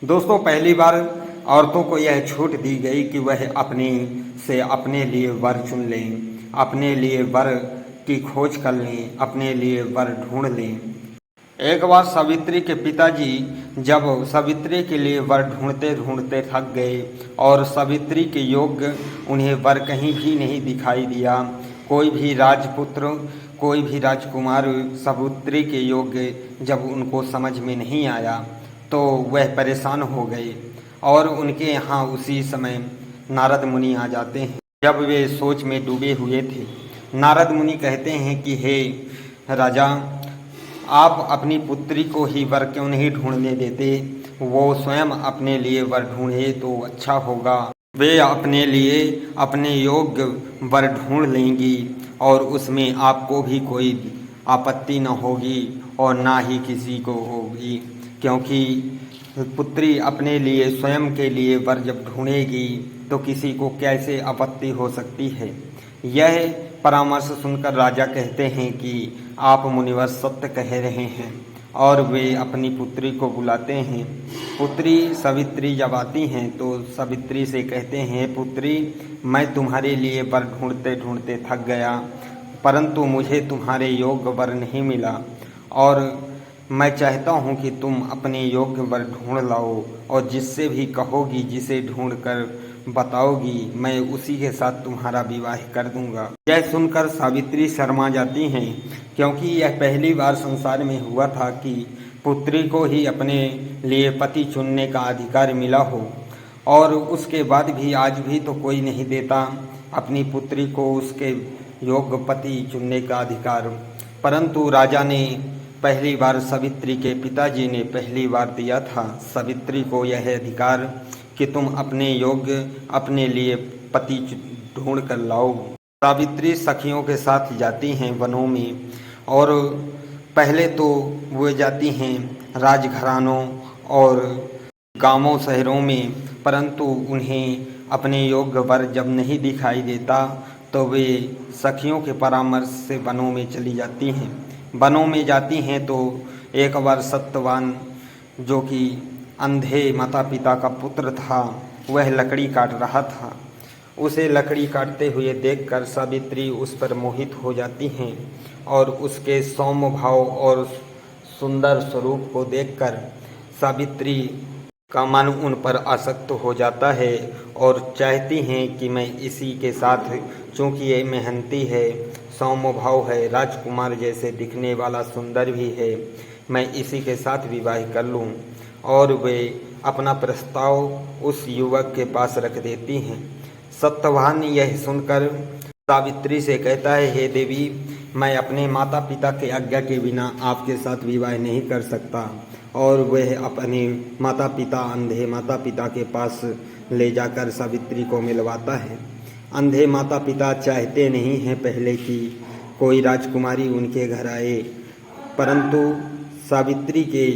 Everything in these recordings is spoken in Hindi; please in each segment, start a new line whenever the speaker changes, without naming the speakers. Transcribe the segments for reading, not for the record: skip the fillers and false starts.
दोस्तों, पहली बार औरतों को यह छूट दी गई कि वह अपने लिए वर चुन लें, अपने लिए वर की खोज कर लें, अपने लिए वर ढूंढ लें। एक बार सावित्री के पिताजी जब सावित्री के लिए वर ढूंढते ढूंढते थक गए और सावित्री के योग्य उन्हें वर कहीं भी नहीं दिखाई दिया, कोई भी राजपुत्र, कोई भी राजकुमार सावित्री के योग्य जब उनको समझ में नहीं आया तो वह परेशान हो गए और उनके यहाँ उसी समय नारद मुनि आ जाते हैं। जब वे सोच में डूबे हुए थे, नारद मुनि कहते हैं कि हे राजा, आप अपनी पुत्री को ही वर क्यों नहीं ढूंढने देते? वो स्वयं अपने लिए वर ढूंढे तो अच्छा होगा। वे अपने लिए अपने योग्य वर ढूंढ लेंगी और उसमें आपको भी कोई आपत्ति न होगी और ना ही किसी को होगी, क्योंकि पुत्री अपने लिए स्वयं के लिए वर जब ढूंढेगी तो किसी को कैसे आपत्ति हो सकती है। यह परामर्श सुनकर राजा कहते हैं कि आप मुनिवर सत्य कह रहे हैं और वे अपनी पुत्री को बुलाते हैं। पुत्री सावित्री जब आती हैं तो सावित्री से कहते हैं, पुत्री, मैं तुम्हारे लिए वर ढूंढते ढूंढते थक गया, परंतु मुझे तुम्हारे योग्य वर नहीं मिला और मैं चाहता हूँ कि तुम अपने योग्य वर ढूंढ लाओ और जिससे भी कहोगी, जिसे ढूंढ कर बताओगी, मैं उसी के साथ तुम्हारा विवाह कर दूंगा। यह सुनकर सावित्री शर्मा जाती हैं, क्योंकि यह पहली बार संसार में हुआ था कि पुत्री को ही अपने लिए पति चुनने का अधिकार मिला हो और उसके बाद भी आज भी तो कोई नहीं देता अपनी पुत्री को उसके योग्य पति चुनने का अधिकार। परंतु राजा ने पहली बार सावित्री के पिताजी ने पहली बार दिया था सावित्री को यह अधिकार कि तुम अपने योग्य अपने लिए पति ढूंढ कर लाओ। सावित्री सखियों के साथ जाती हैं वनों में और पहले तो वो जाती हैं राजघरानों और गांवों शहरों में, परंतु उन्हें अपने योग्य वर जब नहीं दिखाई देता तो वे सखियों के परामर्श से वनों में चली जाती हैं। वनों में जाती हैं तो एक बार सत्यवान, जो कि अंधे माता पिता का पुत्र था, वह लकड़ी काट रहा था। उसे लकड़ी काटते हुए देखकर सावित्री उस पर मोहित हो जाती हैं और उसके सौम्य भाव और सुंदर स्वरूप को देखकर सावित्री का मन उन पर आसक्त हो जाता है और चाहती हैं कि मैं इसी के साथ, चूँकि ये मेहनती है, सौम्य भाव है, राजकुमार जैसे दिखने वाला सुंदर भी है, मैं इसी के साथ विवाह कर लूं। और वे अपना प्रस्ताव उस युवक के पास रख देती हैं। सत्यवान यह सुनकर सावित्री से कहता है, हे देवी, मैं अपने माता पिता के आज्ञा के बिना आपके साथ विवाह नहीं कर सकता। और वह अपने माता पिता, अंधे माता पिता के पास ले जाकर सावित्री को मिलवाता है। अंधे माता पिता चाहते नहीं हैं पहले कि कोई राजकुमारी उनके घर आए, परंतु सावित्री के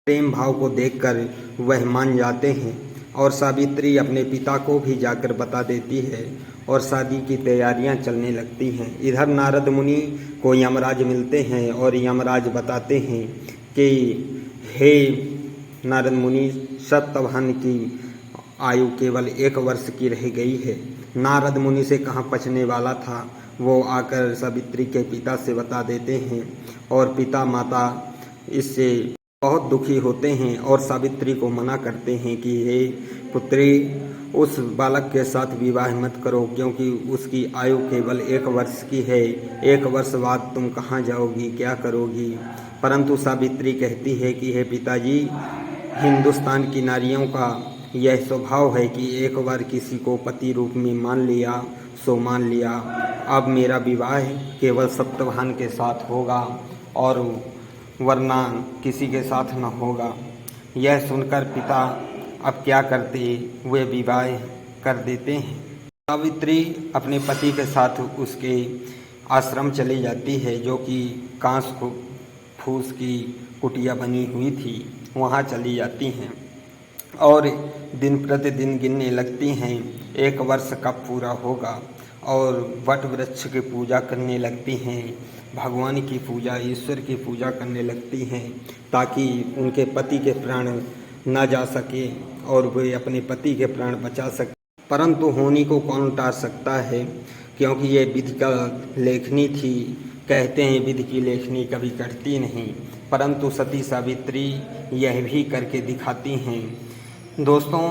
प्रेम भाव को देखकर वह मान जाते हैं और सावित्री अपने पिता को भी जाकर बता देती है और शादी की तैयारियां चलने लगती हैं। इधर नारद मुनि को यमराज मिलते हैं और यमराज बताते हैं कि हे नारद मुनि, सत्यवान की आयु केवल 1 वर्ष की रह गई है। नारद मुनि से कहाँ पचने वाला था, वो आकर सावित्री के पिता से बता देते हैं और पिता माता इससे बहुत दुखी होते हैं और सावित्री को मना करते हैं कि हे पुत्री, उस बालक के साथ विवाह मत करो, क्योंकि उसकी आयु केवल 1 वर्ष की है। 1 वर्ष बाद तुम कहाँ जाओगी, क्या करोगी? परंतु सावित्री कहती है कि हे पिताजी, हिंदुस्तान की नारियों का यह स्वभाव है कि एक बार किसी को पति रूप में मान लिया सो मान लिया। अब मेरा विवाह केवल सत्यवान के साथ होगा और वरना किसी के साथ न होगा। यह सुनकर पिता अब क्या करते, वे विवाह कर देते हैं। सावित्री अपने पति के साथ उसके आश्रम चली जाती है, जो कि कांस फूस की कुटिया बनी हुई थी, वहाँ चली जाती हैं और दिन प्रतिदिन गिनने लगती हैं 1 वर्ष कब पूरा होगा और वट वृक्ष की पूजा करने लगती हैं, भगवान की पूजा, ईश्वर की पूजा करने लगती हैं, ताकि उनके पति के प्राण न जा सके और वे अपने पति के प्राण बचा सके। परंतु होनी को कौन टाल सकता है, क्योंकि ये विधि का लेखनी थी। कहते हैं विधि की लेखनी कभी कटती नहीं, परंतु सती सावित्री यह भी करके दिखाती हैं। दोस्तों,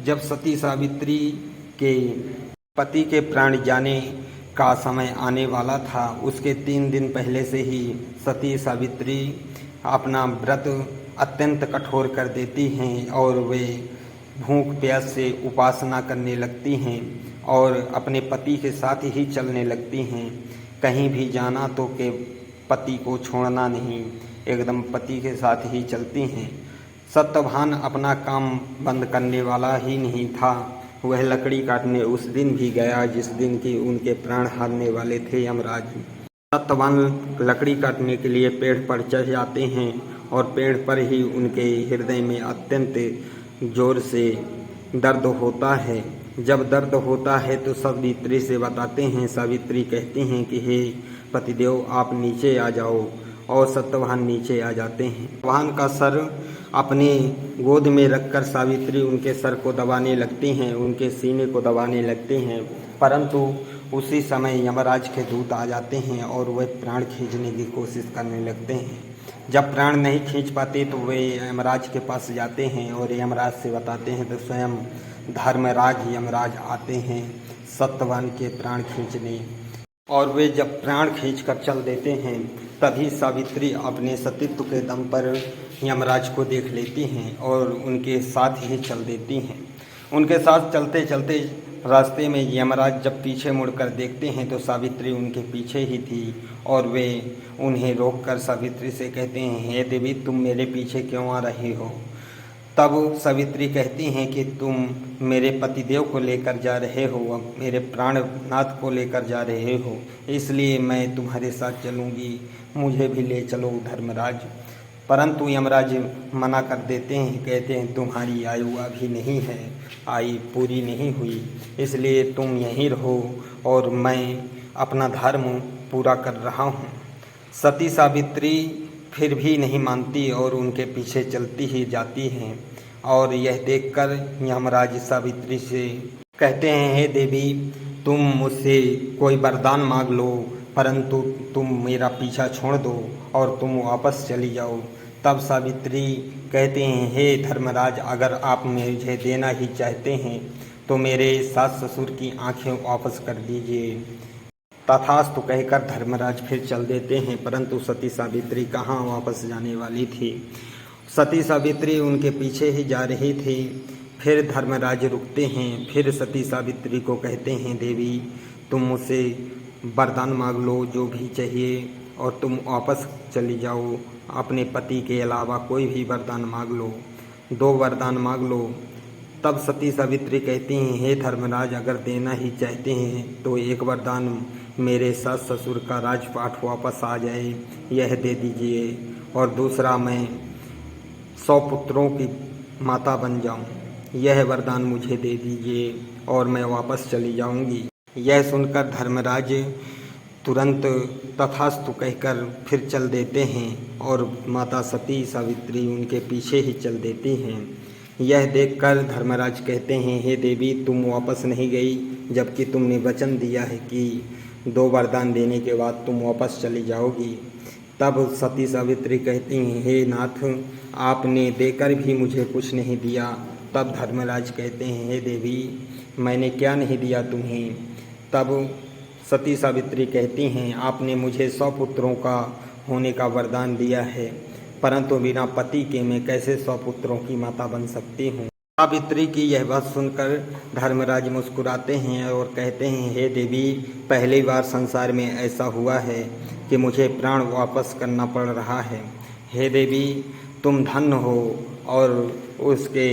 जब सती सावित्री के पति के प्राण जाने का समय आने वाला था, उसके 3 दिन पहले से ही सती सावित्री अपना व्रत अत्यंत कठोर कर देती हैं और वे भूख प्यास से उपासना करने लगती हैं और अपने पति के साथ ही चलने लगती हैं। कहीं भी जाना तो के पति को छोड़ना नहीं, एकदम पति के साथ ही चलती हैं। सत्यवान अपना काम बंद करने वाला ही नहीं था। वह लकड़ी काटने उस दिन भी गया जिस दिन की उनके प्राण हारने वाले थे यमराज। सत्यवान लकड़ी काटने के लिए पेड़ पर चढ़ जाते हैं और पेड़ पर ही उनके हृदय में अत्यंत जोर से दर्द होता है। जब दर्द होता है तो सावित्री से बताते हैं। सावित्री कहती हैं कि हे पतिदेव, आप नीचे आ जाओ, और सत्यवान नीचे आ जाते हैं। सत्यवान का सर अपने गोद में रखकर सावित्री उनके सर को दबाने लगती हैं, उनके सीने को दबाने लगती हैं। परंतु उसी समय यमराज के दूत आ जाते हैं और वह प्राण खींचने की कोशिश करने लगते हैं। जब प्राण नहीं खींच पाते तो वे यमराज के पास जाते हैं और यमराज से बताते हैं तो स्वयं धर्मराज यमराज आते हैं सत्यवान के प्राण खींचने। और वे जब प्राण खींचकर चल देते हैं तभी सावित्री अपने सतीत्व के दम पर यमराज को देख लेती हैं और उनके साथ ही चल देती हैं। उनके साथ चलते चलते रास्ते में यमराज जब पीछे मुड़कर देखते हैं तो सावित्री उनके पीछे ही थी और वे उन्हें रोककर सावित्री से कहते हैं, हे देवी, तुम मेरे पीछे क्यों आ रही हो? तब सावित्री कहती हैं कि तुम मेरे पतिदेव को लेकर जा रहे हो, मेरे प्राणनाथ को लेकर जा रहे हो, इसलिए मैं तुम्हारे साथ चलूँगी, मुझे भी ले चलो धर्मराज। परंतु यमराज मना कर देते हैं, कहते हैं तुम्हारी आयु अभी नहीं है, आयु पूरी नहीं हुई, इसलिए तुम यहीं रहो और मैं अपना धर्म पूरा कर रहा हूँ। सती सावित्री फिर भी नहीं मानती और उनके पीछे चलती ही जाती हैं। और यह देखकर यमराज सावित्री से कहते हैं, हे देवी, तुम मुझसे कोई वरदान मांग लो, परंतु तुम मेरा पीछा छोड़ दो और तुम वापस चली जाओ। तब सावित्री कहते हैं, हे धर्मराज, अगर आप मुझे देना ही चाहते हैं तो मेरे सास ससुर की आंखें वापस कर दीजिए। तथास्तु कहकर धर्मराज फिर चल देते हैं। परंतु सती सावित्री कहाँ वापस जाने वाली थी। सती सावित्री उनके पीछे ही जा रही थी। फिर धर्मराज रुकते हैं, फिर सती सावित्री को कहते हैं, देवी, तुम मुझसे वरदान मांग लो जो भी चाहिए और तुम वापस चली जाओ, अपने पति के अलावा कोई भी वरदान मांग लो, 2 वरदान मांग लो। तब सती सावित्री कहती हैं, हे धर्मराज, अगर देना ही चाहते हैं तो एक वरदान मेरे सास ससुर का राजपाट वापस आ जाए, यह दे दीजिए, और दूसरा मैं 100 पुत्रों की माता बन जाऊं, यह वरदान मुझे दे दीजिए और मैं वापस चली जाऊंगी। यह सुनकर धर्मराज तुरंत तथास्तु कहकर फिर चल देते हैं और माता सती सावित्री उनके पीछे ही चल देती हैं। यह देखकर धर्मराज कहते हैं, हे देवी, तुम वापस नहीं गई, जबकि तुमने वचन दिया है कि 2 वरदान देने के बाद तुम वापस चली जाओगी। तब सती सावित्री कहती हैं, हे नाथ, आपने देकर भी मुझे कुछ नहीं दिया। तब धर्मराज कहते हैं, हे देवी, मैंने क्या नहीं दिया तुम्हें? तब सती सावित्री कहती हैं, आपने मुझे 100 पुत्रों का होने का वरदान दिया है, परंतु बिना पति के मैं कैसे 100 पुत्रों की माता बन सकती हूँ। सावित्री की यह बात सुनकर धर्मराज मुस्कुराते हैं और कहते हैं, हे देवी, पहली बार संसार में ऐसा हुआ है कि मुझे प्राण वापस करना पड़ रहा है। हे देवी, तुम धन्य हो। और उसके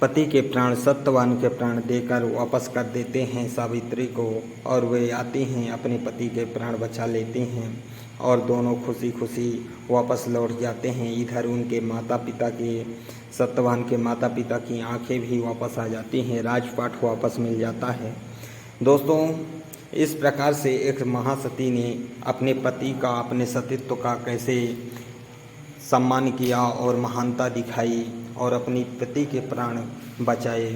पति के प्राण, सत्यवान के प्राण देकर वापस कर देते हैं सावित्री को और वे आती हैं, अपने पति के प्राण बचा लेती हैं और दोनों खुशी खुशी वापस लौट जाते हैं। इधर उनके माता पिता के, सत्यवान के माता पिता की आंखें भी वापस आ जाती हैं, राजपाट वापस मिल जाता है। दोस्तों, इस प्रकार से एक महासती ने अपने पति का, अपने सतीत्व का कैसे सम्मान किया और महानता दिखाई और अपनी पति के प्राण बचाए।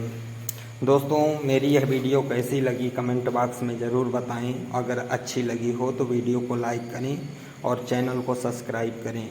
दोस्तों, मेरी यह वीडियो कैसी लगी कमेंट बॉक्स में ज़रूर बताएं। अगर अच्छी लगी हो तो वीडियो को लाइक करें और चैनल को सब्सक्राइब करें।